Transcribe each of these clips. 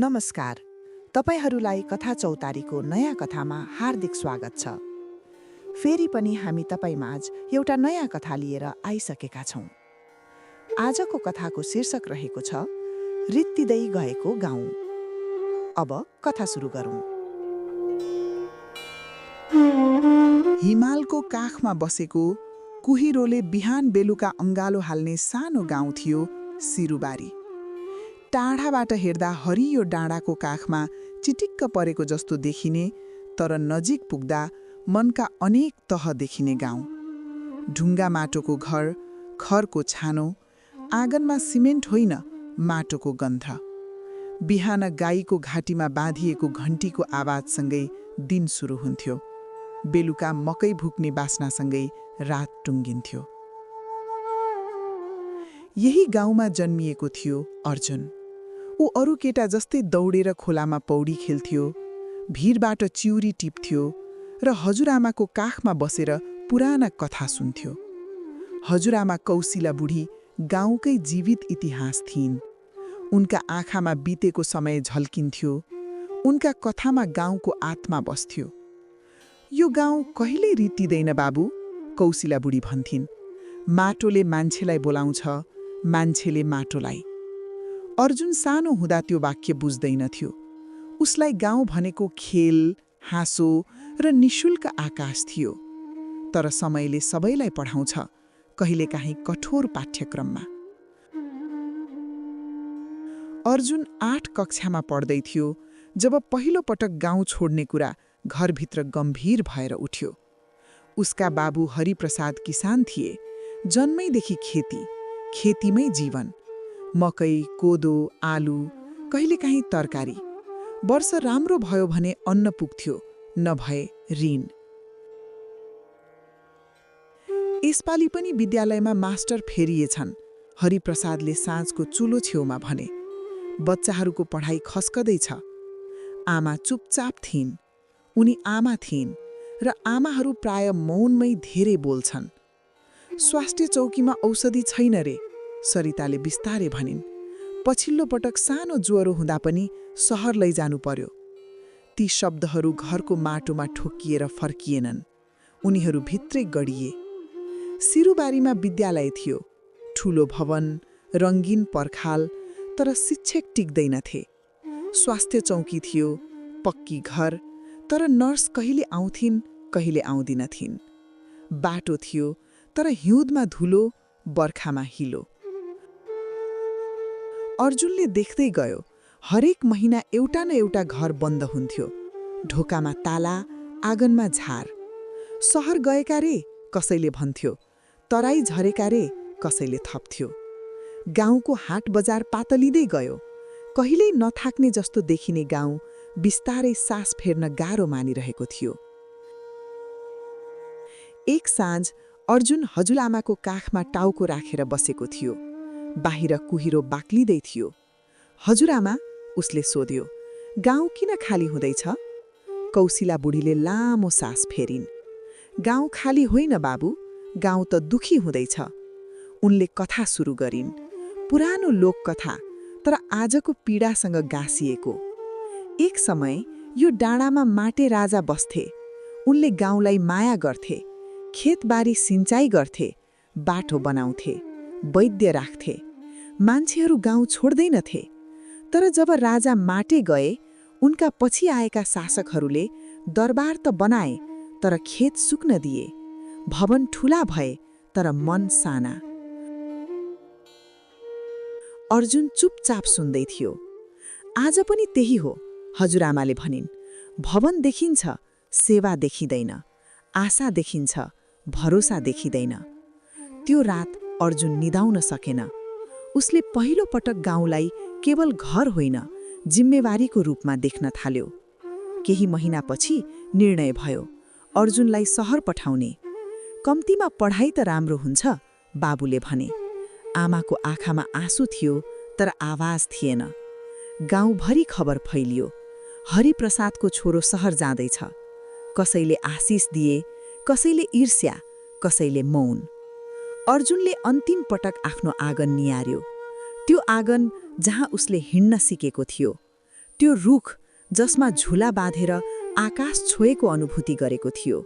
नमस्कार। तपाईहरूलाई कथा चौतारीको नयाँ कथामा हार्दिक स्वागत छ। फेरि पनि हामी तपाईमाझ एउटा नयाँ कथा लिएर आइसकेका छौँ। आजको कथाको शीर्षक रहेको छ रित्तिदै गएको गाउँ। अब कथा सुरु गरौँ। हिमालको काखमा बसेको कुहिरोले बिहान बेलुका अङ्गालो हाल्ने सानो गाउँ थियो सिरुबारी। टाढाबाट हेर्दा हरियो डाँडाको काखमा चिटिक्क परेको जस्तो देखिने, तर नजिक पुग्दा मनका अनेक तह देखिने गाउँ। ढुङ्गा माटोको घर, खरको छानो, आँगनमा सिमेन्ट होइन माटोको गन्ध। बिहान गाईको घाँटीमा बाँधिएको घन्टीको आवाजसँगै दिन सुरु हुन्थ्यो। बेलुका मकै भुक्ने बास्नासँगै रात टुङ्गिन्थ्यो। यही गाउँमा जन्मिएको थियो अर्जुन। ऊ अरू केटा जस्तै दौडेर खोलामा पौडी खेल्थ्यो, भिरबाट चिउरी टिप्थ्यो र हजुरआमाको काखमा बसेर पुराना कथा सुन्थ्यो। हजुरआमा कौशिला बुढी गाउँकै जीवित इतिहास थिइन्। उनका आँखामा बितेको समय झल्किन्थ्यो। उनका कथामा गाउँको आत्मा बस्थ्यो। यो गाउँ कहिल्यै रित्तिदैन बाबु, कौशिला बुढी भन्थिन्। माटोले मान्छेलाई बोलाउँछ, मान्छेले माटोलाई। अर्जुन सानो हुँदा त्यो वाक्य बुझ्दैनथ्यो। उसलाई गाउँ भनेको खेल, हाँसो र निशुल्क आकाश थियो। तर समयले सबैलाई पढाउँछ, कहिलेकाहीँ कठोर पाठ्यक्रममा। अर्जुन 8 कक्षामा पढ्दै थियो जब पहिलो पटक गाउँ छोड्ने कुरा घरभित्र गम्भीर भएर उठ्यो। उसका बाबु हरिप्रसाद किसान थिए। जन्मैदेखि खेती, खेतीमै जीवन। मकै, कोदो, आलु, कहिलेकाहीँ तरकारी। वर्ष राम्रो भयो भने अन्न पुग्थ्यो, नभए ऋण। यसपालि पनि विद्यालयमा मास्टर फेरिएछन्, हरिप्रसादले साँझको चुलो छेउमा भने। बच्चाहरूको पढाइ खस्कदैछ। आमा चुपचाप थिइन्। उनी आमा थिइन् र आमाहरू प्राय मौनमै धेरै बोल्छन्। स्वास्थ्य चौकीमा औषधि छैन रे, सरिताले बिस्तारै भनिन्। पछिल्लो पटक सानो ज्वरो हुँदा पनि सहर लैजानु पर्यो। ती शब्दहरू घरको माटोमा ठोक्किएर फर्किएनन्। उनीहरू भित्रै गडिए। सिरुबारीमा विद्यालय थियो, ठूलो भवन, रङ्गीन पर्खाल, तर शिक्षक टिक्दैनथे। स्वास्थ्य चौकी थियो, पक्की घर, तर नर्स कहिले आउँथिन्, कहिले आउँदिनथिन्। बाटो थियो, तर हिउँदमा धुलो, बर्खामा हिलो। अर्जुनले देख्दै गयो, हरेक महिना एउटा न एउटा घर बन्द हुन्थ्यो। ढोकामा ताला, आँगनमा झार। सहर गएका रे, कसैले भन्थ्यो। तराई झरेका रे, कसैले थप्थ्यो। गाउँको हाट बजार पातलिँदै गयो। कहिल्यै नथाक्ने जस्तो देखिने गाउँ बिस्तारै सास फेर्न गाह्रो मानिरहेको थियो। एक साँझ अर्जुन हजुरआमाको काखमा टाउको राखेर बसेको थियो। बाहिर कुहिरो बाक्लिँदै थियो। हजुरआमा, उसले सोध्यो, गाउँ किन खाली हुँदैछ? कौशिला बुढीले लामो सास फेरिन्। गाउँ खाली होइन बाबु, गाउँ त दुखी हुँदैछ। उनले कथा सुरु गरिन्। पुरानो लोककथा, तर आजको पीडासँग गाँसिएको। एक समय यो डाँडामा माटे राजा बस्थे। उनले गाउँलाई माया गर्थे, खेतबारी सिंचाइ गर्थे, बाटो बनाउँथे, वैद्य राख्थे। मान्छेहरू गाउँ छोड्दैनथे। तर जब राजा माटे गए, उनका पछि आएका शासकहरूले दरबार त बनाए, तर खेत सुक्न दिए। भवन ठूला भए, तर मन साना। अर्जुन चुपचाप सुन्दै थियो। आज पनि त्यही हो, हजुरआमाले भनिन्। भवन देखिन्छ, सेवा देखिँदैन। आशा देखिन्छ, भरोसा देखिँदैन। त्यो रात अर्जुन निदाउन सकेन। उसले पहिलो पटक गाउँलाई केवल घर होइन, जिम्मेवारीको रूपमा देख्न थाल्यो। केही महिनापछि निर्णय भयो, अर्जुनलाई सहर पठाउने। कम्तीमा पढाइ त राम्रो हुन्छ, बाबुले भने। आमाको आँखामा आँसु थियो, तर आवाज थिएन। गाउँभरि खबर फैलियो, हरिप्रसादको छोरो सहर जाँदैछ। कसैले आशिष दिए, कसैले ईर्ष्या, कसैले मौन। अर्जुनले अन्तिम पटक आफ्नो आँगन निहार्यो। त्यो आँगन जहाँ उसले हिँड्न सिकेको थियो। त्यो रुख जसमा झुला बाँधेर आकाश छोएको अनुभूति गरेको थियो।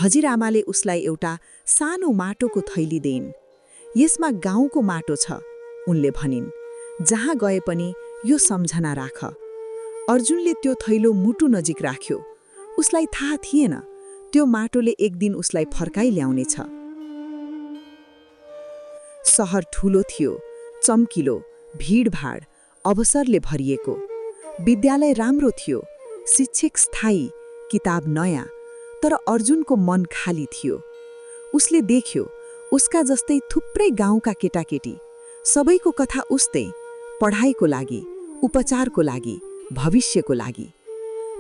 हजुरआमाले उसलाई एउटा सानो माटोको थैली दिइन्। यसमा गाउँको माटो छ, उनले भनिन्। जहाँ गए पनि यो सम्झना राख। अर्जुनले त्यो थैलो मुटु नजिक राख्यो। उसलाई थाहा थिएन त्यो माटोले एक दिन उसलाई फर्काइ ल्याउनेछ। सहर ठूलो थियो, चम्किलो, भिडभाड, अवसरले भरिएको। विद्यालय राम्रो थियो, शिक्षक स्थायी, किताब नयाँ, तर अर्जुनको मन खाली थियो। उसले देख्यो उसका जस्तै थुप्रै गाउँका केटाकेटी, सबैको कथा उस्तै, पढाइको लागि, उपचारको लागि, भविष्यको लागि।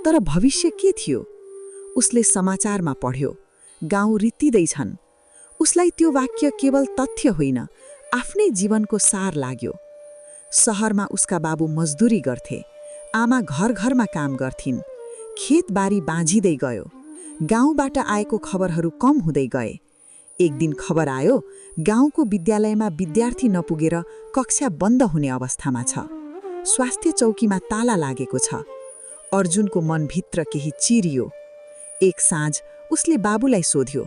तर भविष्य के थियो? उसले समाचारमा पढ्यो, गाउँ रित्तिँदैछन्। उसलाई त्यो वाक्य केवल तथ्य होइन, आफ्नै जीवनको सार लाग्यो। सहरमा उसका बाबु मजदुरी गर्थे, आमा घर घरमा काम गर्थिन्, खेतबारी बाँझिँदै गयो। गाउँबाट आएको खबरहरू कम हुँदै गए। एक दिन खबर आयो, गाउँको विद्यालयमा विद्यार्थी नपुगेर कक्षा बन्द हुने अवस्थामा छ। स्वास्थ्य चौकीमा ताला लागेको छ। अर्जुनको मनभित्र केही चिरियो। एक साँझ उसले बाबुलाई सोध्यो,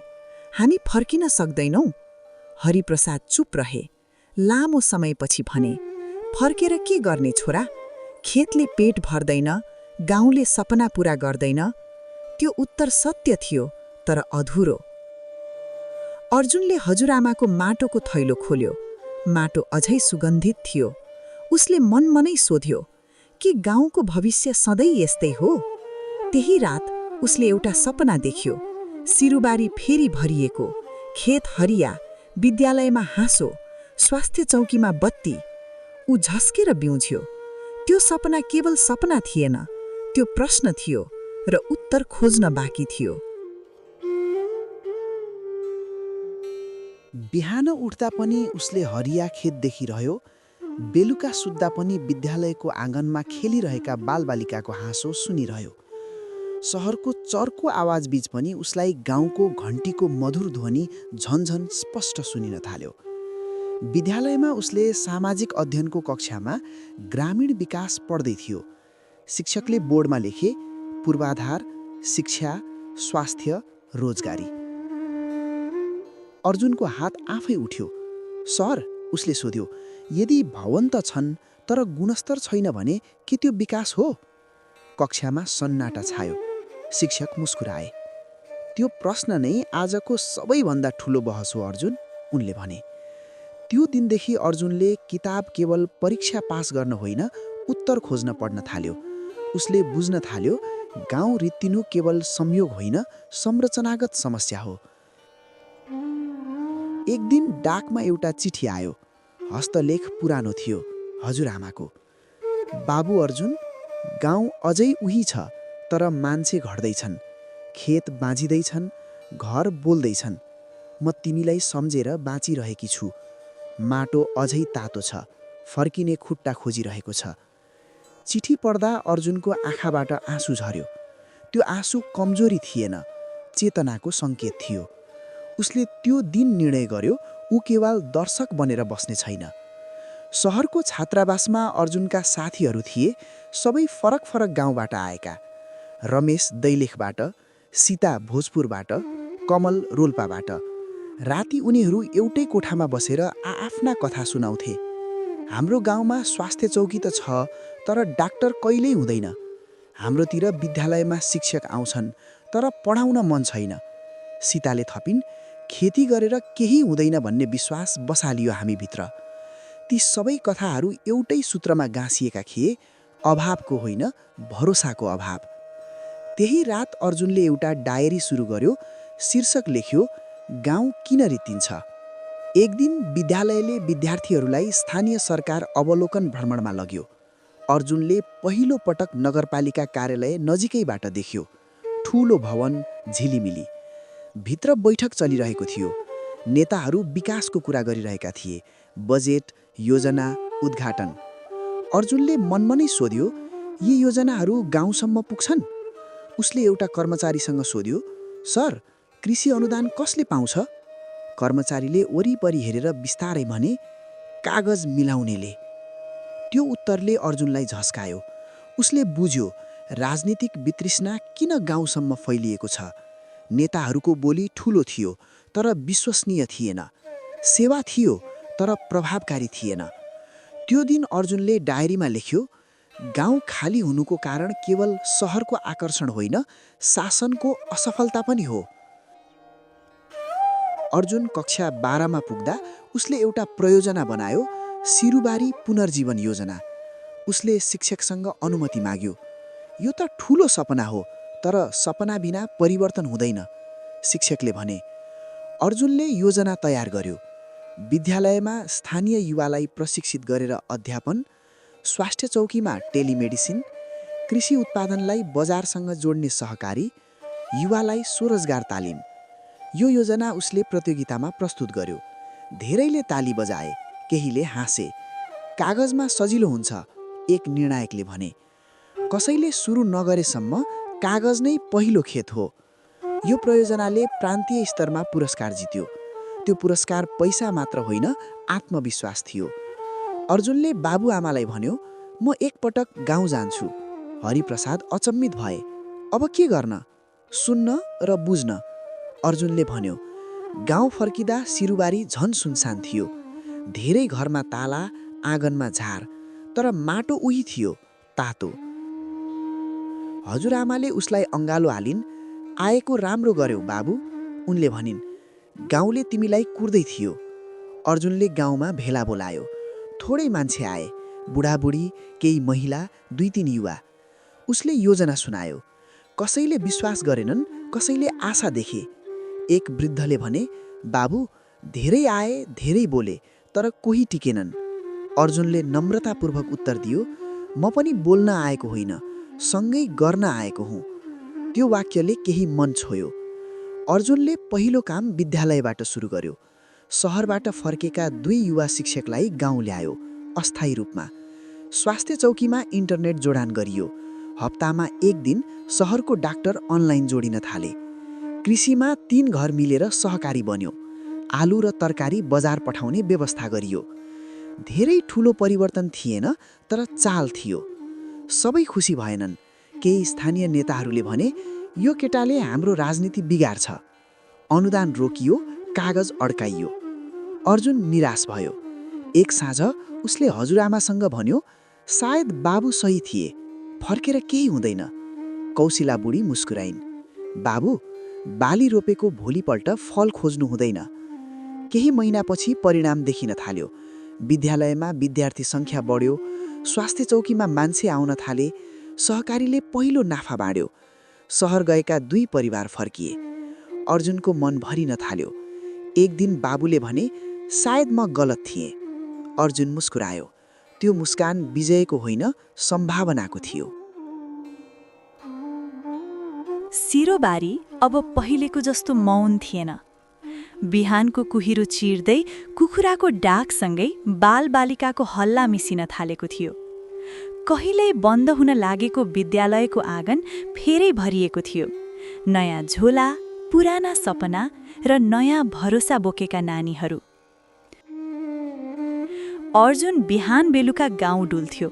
हामी फर्किन सक्दैनौ? हरिप्रसाद चुप रहे। लामो समयपछि भने, फर्केर के गर्ने छोरा? खेतले पेट भर्दैन, गाउँले सपना पूरा गर्दैन। त्यो उत्तर सत्य थियो, तर अधुरो। अर्जुनले हजुरआमाको माटोको थैलो खोल्यो। माटो अझै सुगन्धित थियो। उसले मनमनै सोध्यो, के गाउँको भविष्य सधैँ यस्तै हो? त्यही रात उसले एउटा सपना देख्यो। सिरुबारी फेरि भरिएको, खेत हरिया, विद्यालयमा हाँसो, स्वास्थ्य चौकीमा बत्ती। ऊ झस्केर बिउझ्यो। त्यो सपना केवल सपना थिएन, त्यो प्रश्न थियो र उत्तर खोज्न बाँकी थियो। बिहान उठ्दा पनि उसले हरिया खेत देखिरह्यो। बेलुका सुत्दा पनि विद्यालयको आँगनमा खेलिरहेका बालबालिकाको हाँसो सुनिरह्यो। सहरको चर्को आवाजबीच पनि उसलाई गाउँको घन्टीको मधुर ध्वनि झन्झन स्पष्ट सुनिन थाल्यो। विद्यालयमा उसले सामाजिक अध्ययनको कक्षामा ग्रामीण विकास पढ्दै थियो। शिक्षकले बोर्डमा लेखे, पूर्वाधार, शिक्षा, स्वास्थ्य, रोजगारी। अर्जुनको हात आफै उठ्यो। सर, उसले सोध्यो, यदि भवन त छन् तर गुणस्तर छैन भने के त्यो विकास हो? कक्षामा सन्नाटा छायो। शिक्षक मुस्कुराए। त्यो प्रश्न नै आजको सबैभन्दा ठुलो बहस हो अर्जुन, उनले भने। त्यो दिनदेखि अर्जुनले किताब केवल परीक्षा पास गर्न होइन, उत्तर खोज्न पढ्न थाल्यो। उसले बुझ्न थाल्यो, गाउँ रित्तिनु केवल संयोग होइन, संरचनागत समस्या हो। एक दिन डाकमा एउटा चिठी आयो। हस्तलेख पुरानो थियो, हजुरआमाको। बाबु अर्जुन, गाउँ अझै उही छ, तर मान्छे घट्दैछन्, खेत बाँझिँदैछन्, घर बोल्दैछन्। म तिमीलाई सम्झेर बाँचिरहेकी छु। माटो अझै तातो छ, फर्किने खुट्टा खोजिरहेको छ। चिठी पढ्दा अर्जुनको आँखाबाट आँसु झर्यो। त्यो आँसु कमजोरी थिएन, चेतनाको सङ्केत थियो। उसले त्यो दिन निर्णय गर्यो, ऊ केवल दर्शक बनेर बस्ने छैन। सहरको छात्रावासमा अर्जुनका साथीहरू थिए, सबै फरक फरक गाउँबाट आएका। रमेश दैलेखबाट, सीता भोजपुरबाट, कमल रोल्पाबाट। राति उनीहरू एउटै कोठामा बसेर आआफ्ना कथा सुनाउँथे। हाम्रो गाउँमा स्वास्थ्य चौकी त छ, तर डाक्टर कहिल्यै हुँदैन। हाम्रोतिर विद्यालयमा शिक्षक आउँछन्, तर पढाउन मन छैन। सीताले थपिन्, खेती गरेर केही हुँदैन भन्ने विश्वास बसालियो हामीभित्र। ती सबै कथाहरू एउटै सूत्रमा गाँसिएका थिए, अभावको होइन, भरोसाको अभाव। त्यही रात अर्जुनले एउटा डायरी सुरु गर्यो। शीर्षक लेख्यो, गाउँ किन रित्तिन्छ। एक दिन विद्यालयले विद्यार्थीहरूलाई स्थानीय सरकार अवलोकन भ्रमणमा लग्यो। अर्जुनले पहिलो पटक नगरपालिका कार्यालय नजिकैबाट देख्यो। ठूलो भवन, झिलिमिली। भित्र बैठक चलिरहेको थियो। नेताहरू विकासको कुरा गरिरहेका थिए, बजेट, योजना, उद्घाटन। अर्जुनले मनमनै सोध्यो, यी योजनाहरू गाउँसम्म पुग्छन्? उसले एउटा कर्मचारीसँग सोध्यो, सर, कृषि अनुदान कसले पाउँछ? कर्मचारीले वरिपरि हेरेर बिस्तारै भने, कागज मिलाउनेले। त्यो उत्तरले अर्जुनलाई झस्कायो। उसले बुझ्यो राजनीतिक वितृष्णा किन गाउँसम्म फैलिएको छ। नेताहरूको बोली ठूलो थियो तर विश्वसनीय थिएन। सेवा थियो तर प्रभावकारी थिएन। त्यो दिन अर्जुनले डायरीमा लेख्यो, गाउँ खाली हुनुको कारण केवल सहरको आकर्षण होइन, शासनको असफलता पनि हो। अर्जुन कक्षा 12मा पुग्दा उसले एउटा प्रयोजना बनायो, सिरुबारी पुनर्जीवन योजना। उसले शिक्षकसँग अनुमति माग्यो। यो त ठूलो सपना हो, तर सपना बिना परिवर्तन हुँदैन, शिक्षकले भने। अर्जुनले योजना तयार गर्यो। विद्यालयमा स्थानीय युवालाई प्रशिक्षित गरेर अध्यापन, स्वास्थ्य चौकीमा टेलिमेडिसिन, कृषि उत्पादनलाई बजारसँग जोड्ने सहकारी, युवालाई स्वरोजगार तालिम। यो योजना उसले प्रतियोगितामा प्रस्तुत गर्यो। धेरैले ताली बजाए, केहीले हाँसे। कागजमा सजिलो हुन्छ, एक निर्णायकले भने। कसैले सुरु नगरेसम्म कागज नै पहिलो खेत हो। यो प्रयोजनाले प्रान्तीय स्तरमा पुरस्कार जित्यो। त्यो पुरस्कार पैसा मात्र होइन, आत्मविश्वास थियो। अर्जुनले बाबुआमालाई भन्यो, म एकपटक गाउँ जान्छु। हरिप्रसाद अचम्मित भए। अब के गर्न? सुन्न र बुझ्न, अर्जुनले भन्यो। गाउँ फर्किँदा सिरुबारी झन सुनसान थियो। धेरै घरमा ताला, आँगनमा झार, तर माटो उही थियो, तातो। हजुरआमाले उसलाई अँगालो हालिन्। आएको राम्रो गर्यौ बाबु, उनले भनिन्। गाउँले तिमीलाई कुर्दै थियो। अर्जुनले गाउँमा भेला बोलायो। थोरै मान्छे आए, बुढाबुढी, केही महिला, 2-3 युवा। उसले योजना सुनायो। कसैले विश्वास गरेनन्, कसैले आशा देखे। एक वृद्धले भने, बाबु, धेरै आए, धेरै बोले, तर कोही टिकेनन्। अर्जुनले नम्रतापूर्वक उत्तर दियो, म पनि बोल्न आएको होइन, सँगै गर्न आएको हुँ। त्यो वाक्यले केही मन छोयो। अर्जुनले पहिलो काम विद्यालयबाट सुरु गर्यो। सहरबाट फर्केका 2 युवा शिक्षकलाई गाउँ ल्यायो, अस्थायी रूपमा। स्वास्थ्य चौकीमा इन्टरनेट जोडान गरियो। हप्तामा 1 दिन सहरको डाक्टर अनलाइन जोडिन थाले। कृषिमा 3 घर मिलेर सहकारी बन्यो। आलु र तरकारी बजार पठाउने व्यवस्था गरियो। धेरै ठूलो परिवर्तन थिएन, तर चाल थियो। सबै खुसी भएनन्। केही स्थानीय नेताहरूले भने, यो केटाले हाम्रो राजनीति बिगार्छ। अनुदान रोकियो, कागज अड्काइयो। अर्जुन निराश भयो। एक साँझ उसले हजुरआमासँग भन्यो, सायद बाबु सही थिए, फर्केर केही हुँदैन। कौशिला बुढी मुस्कुराइन्। बाबु, बाली रोपेको भोलिपल्ट फल खोज्नु हुँदैन। केही महिनापछि परिणाम देखिन थाल्यो। विद्यालयमा विद्यार्थी सङ्ख्या बढ्यो। स्वास्थ्य चौकीमा मान्छे आउन थाले। सहकारीले पहिलो नाफा बाँड्यो। सहर गएका 2 परिवार फर्किए। अर्जुनको मन भरिन थाल्यो। एक दिन बाबुले भने, सायद म गलत थिएँ। अर्जुन मुस्कुरायो। त्यो मुस्कान विजयको होइन, सम्भावनाको थियो। सिरोबारी अब पहिलेको जस्तो मौन थिएन। बिहानको कुहिरो चिर्दै कुखुराको डाकसँगै बालबालिकाको हल्ला मिसिन थालेको थियो। कहिल्यै बन्द हुन लागेको विद्यालयको आँगन फेरै भरिएको थियो। नयाँ झोला, पुराना सपना र नयाँ भरोसा बोकेका नानीहरू। अर्जुन बिहान बेलुका गाउँ डुल्थ्यो।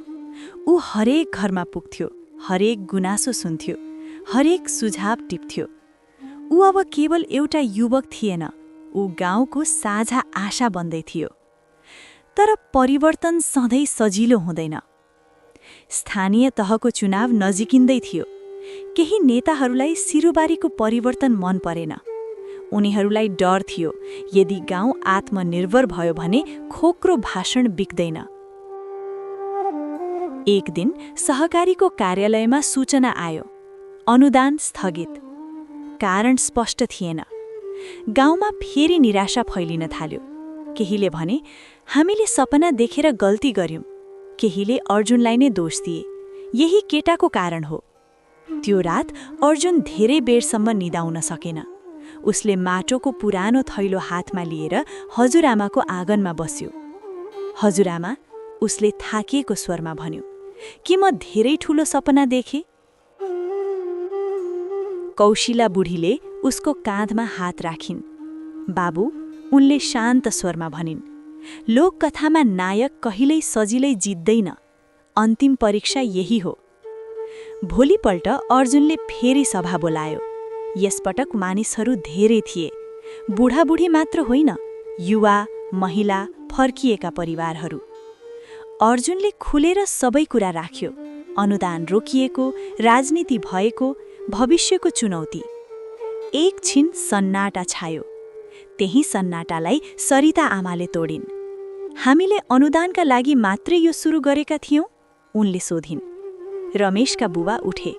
ऊ हरेक घरमा पुग्थ्यो, हरेक गुनासो सुन्थ्यो, हरेक सुझाव टिप्थ्यो। ऊ अब केवल एउटा युवक थिएन, ऊ गाउँको साझा आशा बन्दै थियो। तर परिवर्तन सधैँ सजिलो हुँदैन। स्थानीय तहको चुनाव नजिकिँदै थियो। केही नेताहरूलाई सिरुबारीको परिवर्तन मन परेन। उनीहरूलाई डर थियो, यदि गाउँ आत्मनिर्भर भयो भने खोक्रो भाषण बिक्दैन। एक दिन सहकारीको कार्यालयमा सूचना आयो, अनुदान स्थगित। कारण स्पष्ट थिएन। गाउँमा फेरि निराशा फैलिन थाल्यो। केहीले भने, हामीले सपना देखेर गल्ती गर्यौं। केहीले अर्जुनलाई नै दोष दिए, यही केटाको कारण हो। त्यो रात अर्जुन धेरै बेरसम्म निदाउन सकेन। उसले माटोको पुरानो थैलो हातमा लिएर हजुरआमाको आँगनमा बस्यो। हजुरआमा, उसले थाकिएको स्वरमा भन्यो, के म धेरै ठूलो सपना देखेँ? कौशिला बुढीले उसको काँधमा हात राखिन्। बाबु, उनले शान्त स्वरमा भनिन्, लोककथामा नायक कहिल्यै सजिलै जित्दैन। अन्तिम परीक्षा यही हो, भोलिपल्ट अर्जुनले फेरि सभा बोलायो। यसपटक मानिसहरू धेरै थिए। बुढाबुढी मात्र होइन, युवा, महिला, फर्किएका परिवारहरू। अर्जुनले खुलेर सबै कुरा राख्यो। अनुदान रोकिएको, राजनीति भएको, भविष्यको चुनौती। एकछिन सन्नाटा छायो। त्यही सन्नाटालाई सरिता आमाले तोडिन्। हामीले अनुदानका लागि मात्रै यो सुरु गरेका थियौँ? उनले सोधिन्। रमेशका बुबा उठे।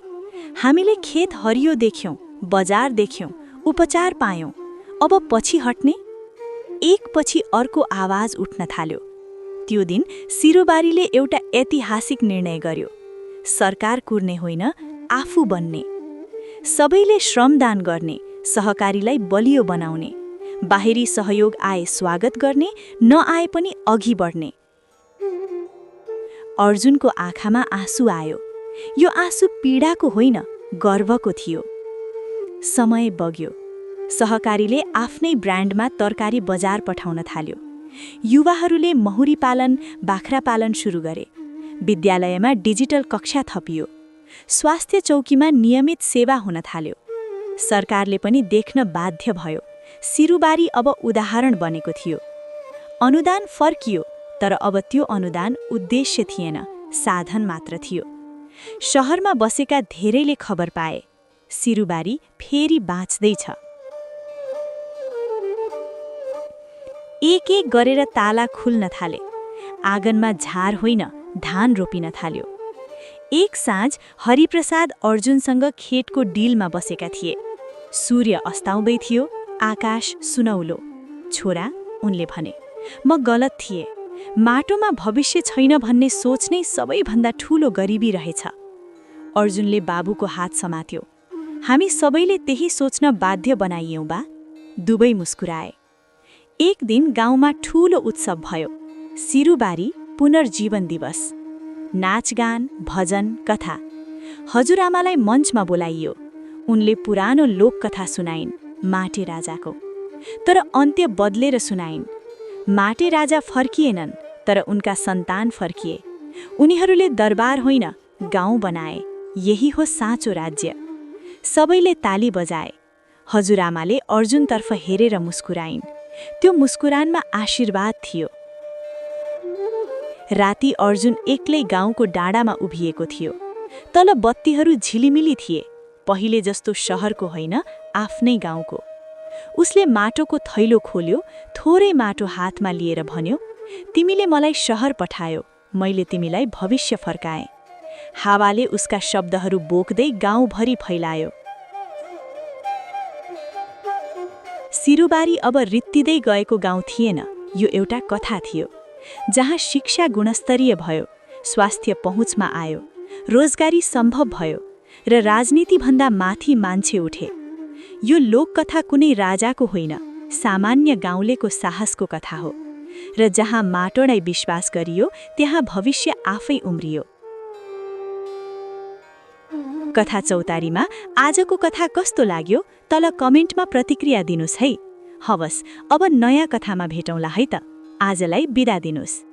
हामीले खेत हरियो देख्यौँ, बजार देख्यौँ, उपचार पायौँ। अब पछि हट्ने? एकपछि अर्को आवाज उठ्न थाल्यो। त्यो दिन सिरुबारीले एउटा ऐतिहासिक निर्णय गर्यो। सरकार कुर्ने होइन, आफू बन्ने। सबैले श्रमदान गर्ने, सहकारीलाई बलियो बनाउने, बाहिरी सहयोग आए स्वागत गर्ने, नआए पनि अघि बढ्ने। अर्जुनको आँखामा आँसु आयो। यो आँसु पीडाको होइन, गर्वको थियो। समय बग्यो। सहकारीले आफ्नै ब्रान्डमा तरकारी बजार पठाउन थाल्यो। युवाहरूले महुरी पालन, बाख्रा पालन सुरु गरे। विद्यालयमा डिजिटल कक्षा थपियो। स्वास्थ्य चौकीमा नियमित सेवा हुन थाल्यो। सरकारले पनि देख्न बाध्य भयो। सिरुबारी अब उदाहरण बनेको थियो। अनुदान फर्कियो, तर अब त्यो अनुदान उद्देश्य थिएन, साधन मात्र थियो। शहरमा बसेका धेरैले खबर पाए, सिरुबारी फेरि बाँच्दैछ। एक एक गरेर ताला खुल्न थाले। आँगनमा झार होइन, धान रोपिन थाल्यो। एक साँझ हरिप्रसाद अर्जुनसँग खेतको डिलमा बसेका थिए। सूर्य अस्ताउँदै थियो, आकाश सुनौलो। छोरा, उनले भने, म गलत थिए। माटोमा भविष्य छैन भन्ने सोच नै सबैभन्दा ठूलो गरिबी रहेछ। अर्जुनले बाबुको हात समात्यो। हामी सबैले त्यही सोच्न बाध्य बनाइयौँ बा। दुवै मुस्कुराए। एक दिन गाउँमा ठूलो उत्सव भयो, सिरुबारी पुनर्जीवन दिवस। नाचगान, भजन, कथा। हजुरआमालाई मञ्चमा बोलाइयो। उनले पुरानो लोककथा सुनाइन्, माटे राजाको। तर अन्त्य बदलेर सुनाइन्। माटे राजा फर्किएनन्, तर उनका सन्तान फर्किए। उनीहरूले दरबार होइन, गाउँ बनाए। यही हो साँचो राज्य। सबैले ताली बजाए। हजुरआमाले अर्जुनतर्फ हेरेर मुस्कुराइन्। त्यो मुस्कुरानमा आशीर्वाद थियो। राति अर्जुन एक्लै गाउँको डाँडामा उभिएको थियो। तल बत्तीहरू झिलिमिली थिए। पहिले जस्तो शहरको होइन, आफ्नै गाउँको। उसले माटोको थैलो खोल्यो, थोरै माटो हातमा लिएर भन्यो, तिमीले मलाई शहर पठायो, मैले तिमीलाई भविष्य फर्काएँ। हावाले उसका शब्दहरू बोक्दै गाउँभरि फैलायो। सिरुबारी अब रित्तिँदै गएको गाउँ थिएन, यो एउटा कथा थियो। जहाँ शिक्षा गुणस्तरीय भयो, स्वास्थ्य पहुँचमा आयो, रोजगारी सम्भव भयो र राजनीतिभन्दा माथि मान्छे उठे। यो लोककथा कुनै राजाको होइन, सामान्य गाउँलेको साहसको कथा हो। र जहाँ माटोलाई विश्वास गरियो, त्यहाँ भविष्य आफै उम्रियो। कथा चौतारीमा आजको कथा कस्तो लाग्यो तल कमेन्टमा प्रतिक्रिया दिनुस् है। हवस्, अब नयाँ कथामा भेटौँला है त। आजलाई बिदा दिनुस्।